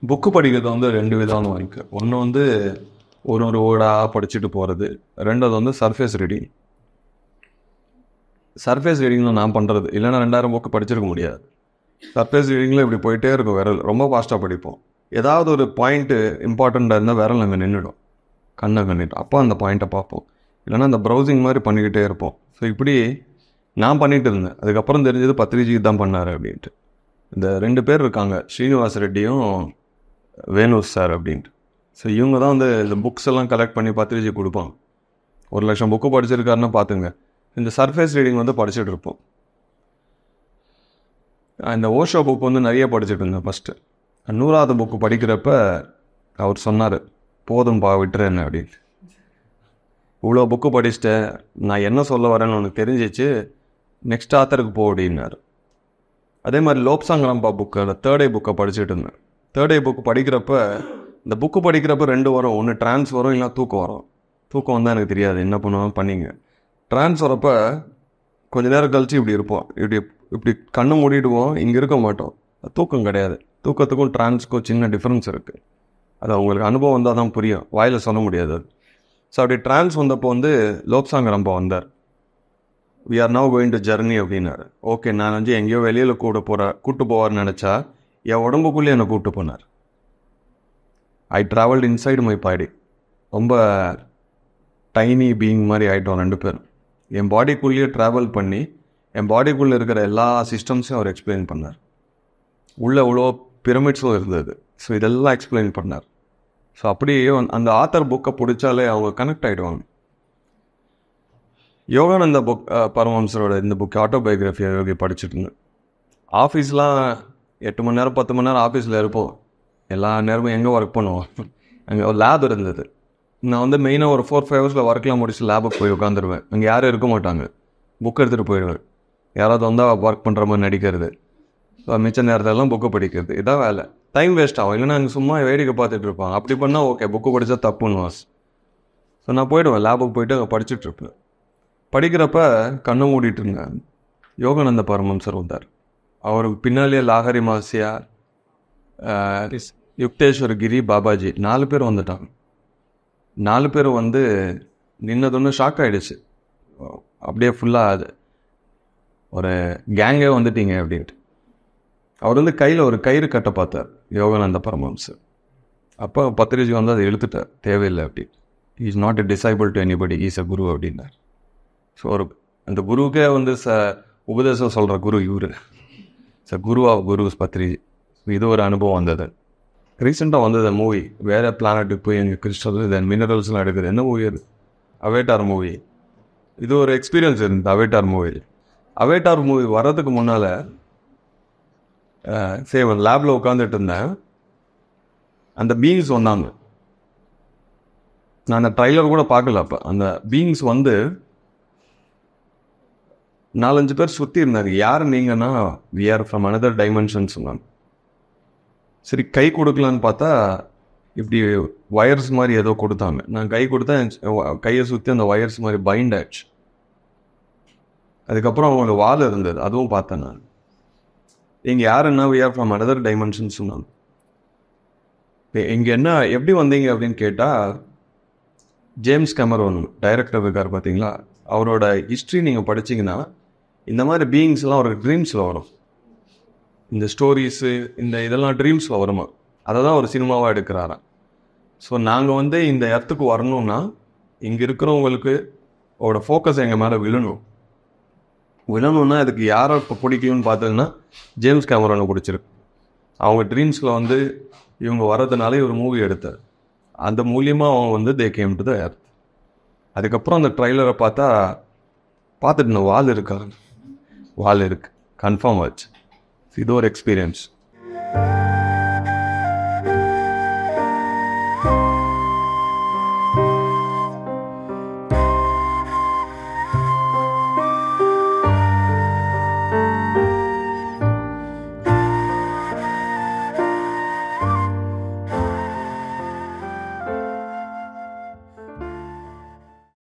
Book படிக்கிறது வந்து 2 விதமான வாய்க்கு. ஒன்று வந்து ஒரு ஒரு வேர்டாக படிச்சுட்டு போகிறது. ரெண்டாவது வந்து சர்ஃபேஸ் ரீடிங். சர்ஃபேஸ் ரீடிங்கில் நான் பண்ணுறது இல்லைன்னா 2000 புக்கு படிச்சிருக்க முடியாது. சர்ஃபேஸ் ரீடிங்கில் இப்படி போயிட்டே இருக்கும், விரல் ரொம்ப ஃபாஸ்ட்டாக படிப்போம். ஏதாவது ஒரு பாயிண்ட்டு இம்பார்ட்டண்ட்டாக இருந்தால் விரல் அங்கே நின்றுடும், கண்ணை கண்ணிட்டோம். அப்போ அந்த பாயிண்ட்டை பார்ப்போம், இல்லைன்னா அந்த ப்ரௌசிங் மாதிரி பண்ணிக்கிட்டே இருப்போம். ஸோ இப்படி நான் பண்ணிகிட்டு இருந்தேன். அதுக்கப்புறம் தெரிஞ்சது பத்ரிஜி தான் பண்ணார் அப்படின்ட்டு. இந்த 2 பேர் இருக்காங்க, ஸ்ரீனிவாஸ் ரெட்டியும் வேணுஸ் சார் அப்படின்ட்டு. ஸோ இவங்க தான் வந்து இந்த புக்ஸ் எல்லாம் கலெக்ட் பண்ணி பத்ரிஜி கொடுப்பாங்க. 1,00,000 புக்கு படிச்சிருக்காருன்னா பார்த்துங்க. இந்த சர்ஃபேஸ் ரீடிங் வந்து படிச்சுட்டு இருப்போம். இந்த ஓஷோ புக் வந்து நிறைய படிச்சுட்டு இருந்தேன் ஃபஸ்ட்டு. 100வது புக்கு படிக்கிறப்ப அவர் சொன்னார், போதும்பா விட்டுறேன்னு அப்படின்ட்டு. இவ்வளோ புக்கு படிச்சுட்டேன், நான் என்ன சொல்ல வரேன்னு உனக்கு தெரிஞ்சிச்சு, நெக்ஸ்ட் ஆத்தருக்கு போ அப்படின்னாரு. அதே மாதிரி லோப்சாங்கரம்பா புக்கு, அந்த 3rd புக்கை படிச்சுட்டு இருந்தேன். 3rd புக்கு படிக்கிறப்ப இந்த புக்கு படிக்கிறப்ப 2 வரும். ஒன்று ட்ரான்ஸ் வரும், இல்லைனா தூக்கம் வரும். தூக்கம் வந்தால் எனக்கு தெரியாது, என்ன பண்ணுவோம் பண்ணிங்க. ட்ரான்ஸ் வரப்ப கொஞ்ச நேரம் கழிச்சு இப்படி இருப்போம், இப்படி இப்படி கண்ணு மூடிடுவோம், இங்கே இருக்க மாட்டோம். தூக்கம் கிடையாது. தூக்கத்துக்கும் ட்ரான்ஸுக்கும் சின்ன டிஃப்ரென்ஸ் இருக்குது. அது உங்களுக்கு அனுபவம் வந்தால் தான் புரியும், வாயில் சொல்ல முடியாது அது. ஸோ அப்படி ட்ரான்ஸ் வந்தப்போ வந்து லோப்சாங்கரம்பா வந்தார். We are now going to journey அப்படின்னாரு. ஓகே, நான் வந்து எங்கேயோ வெளியில் கூப்பிட்டு போவார்னு நினச்சா என் உடம்புக்குள்ளேயே என்னை கூப்பிட்டு போனார். ஐ ட்ராவல்டு இன்சைடு மை பாடி. ரொம்ப டைனி பீயிங் மாதிரி ஆகிட்டோம் 2 பேரும். என் பாடிக்குள்ளேயே ட்ராவல் பண்ணி என் பாடிக்குள்ளே இருக்கிற எல்லா சிஸ்டம்ஸையும் அவர் எக்ஸ்பிளைன் பண்ணார். உள்ளே இவ்வளோ பிரமிட்ஸும் இருந்தது. ஸோ இதெல்லாம் எக்ஸ்பிளைன் பண்ணார். ஸோ அப்படியே அந்த ஆத்தர் புக்கை பிடிச்சாலே அவங்க கனெக்ட் ஆகிடுவாங்க. யோகானந்த புக், பரமஹம்சரோட இந்த புக் ஆட்டோபயோகிராஃபி யோகி படிச்சுட்டு இருந்தேன். ஆஃபீஸ்லாம் 8 மணி நேரம் 10 மணி நேரம் ஆஃபீஸில் இருப்போம். எல்லா நேரமும் எங்கே ஒர்க் பண்ணுவோம். அங்கே ஒரு லேப் இருந்தது. நான் வந்து மெயினாக ஒரு 4-5 ஹவர்ஸில் ஒர்க்லாம் முடிச்சு லேபுக்கு போய் உட்காந்துருவேன். அங்கே யாரும் இருக்க மாட்டாங்க. புக் எடுத்துகிட்டு போயிடுவேன். யாராவது வந்தால் ஒர்க் பண்ணுற மாதிரி நடிக்கிறது, மிச்ச நேரத்தெல்லாம் புக்கு படிக்கிறது, இதான் வேலை. டைம் வேஸ்ட் ஆகும். இல்லைன்னா அங்கே சும்மா வேடிக்கை பார்த்துட்டு இருப்பாங்க. அப்படி பண்ணால் ஓகே, புக்கு படித்தா தப்புன்னு வாஸ். ஸோ நான் போயிடுவேன், லேபுக்கு போயிட்டு அங்கே படிச்சுட்ருப்பேன். படிக்கிறப்ப கண்ணை மூடிட்டு இருந்தேன். யோகானந்த பரமஹம்சர் வந்தார். அவருக்கு பின்னாலேயே லாஹரி மாசியா, யுக்தேஸ்வர் கிரி, பாபாஜி 4 பேர் வந்துட்டாங்க. 4 பேர் வந்து நின்னதுன்னு ஷாக் ஆகிடுச்சு. அப்படியே ஃபுல்லாக அது ஒரு கேங்கே வந்துட்டீங்க அப்படின்ட்டு. அவர் வந்து கையில் ஒரு கயிறு கட்ட பார்த்தார் யோகானந்த பரமஹம்சர். அப்போ பத்ரிஜி வந்து அதை இழுத்துட்டார், தேவையில்லை அப்படி. Is not a disciple to anybody, is a guru அப்படின்னார். ஸோ ஒரு அந்த குருவுக்கே வந்து உபதேசம் சொல்கிற குரு இவர். குரு ஆஃப் குருஸ் பத்ரிஜி. இது ஒரு அனுபவம் வந்தது. ரீசெண்டாக வந்தது மூவி, வேறு பிளானட்டுக்கு போய் எங்கள் கிறிஸ்டல் தென் மினரல்ஸ்லாம் எடுக்குது. என்ன மூவி அது? அவேட்டார் மூவி. இது ஒரு எக்ஸ்பீரியன்ஸ் இருந்தது அவேட்டார் மூவி. அவேட்டார் மூவி வர்றதுக்கு முன்னால் சரி ஒரு லேபில் உட்காந்துட்டு இருந்தேன். அந்த பீயிங்ஸ் வந்தாங்க. நான் அந்த ட்ரைலர் கூட பார்க்கல. அப்போ அந்த பீயிங்ஸ் வந்து 4-5 பேர் சுற்றி இருந்தார். யார் நீங்கன்னா, we are from another dimension சொன்னாங்க. சரி கை கொடுக்கலான்னு பார்த்தா இப்படி ஒயர்ஸ் மாதிரி ஏதோ கொடுத்தாங்க. நான் கை கொடுத்தா கையை சுற்றி அந்த ஒயர்ஸ் மாதிரி பைண்ட் ஆயிடுச்சு. அதுக்கப்புறம் அவங்க வால் இருந்தது, அதுவும் பார்த்தேன் நான். இங்கே யாருன்னா we are from another dimension சொன்னாங்க. இங்கே என்ன எப்படி வந்தீங்க அப்படின்னு கேட்டால், ஜேம்ஸ் கேமரோன் டைரக்டர் இருக்கார் பார்த்தீங்களா, அவரோட ஹிஸ்ட்ரி நீங்கள் படிச்சிங்கன்னா இந்த மாதிரி பீயிங்ஸ்லாம் அவருக்கு ட்ரீம்ஸில் வரும். இந்த ஸ்டோரிஸு இந்த இதெல்லாம் ட்ரீம்ஸில் வருமா, அதை தான் ஒரு சினிமாவாக எடுக்கிறாராம். ஸோ நாங்கள் வந்து இந்த இடத்துக்கு வரணும்னா இங்கே இருக்கிறவங்களுக்கு அவரோட ஃபோக்கஸ் எங்கள் மேலே விழணும்னா அதுக்கு யாரை இப்போ பிடிக்கும்னு பார்த்தீங்கன்னா ஜேம்ஸ் கேமரோனை பிடிச்சிருக்கு. அவங்க ட்ரீம்ஸில் வந்து இவங்க வர்றதுனால ஒரு மூவி எடுத்தார். அந்த மூலியமாக அவங்க வந்து they came to the earth. அதுக்கப்புறம் அந்த ட்ரைலரை பார்த்துட்டு வால் இருக்கு, கன்ஃபார்ம் ஆச்சு. இது ஒரு எக்ஸ்பீரியன்ஸ்.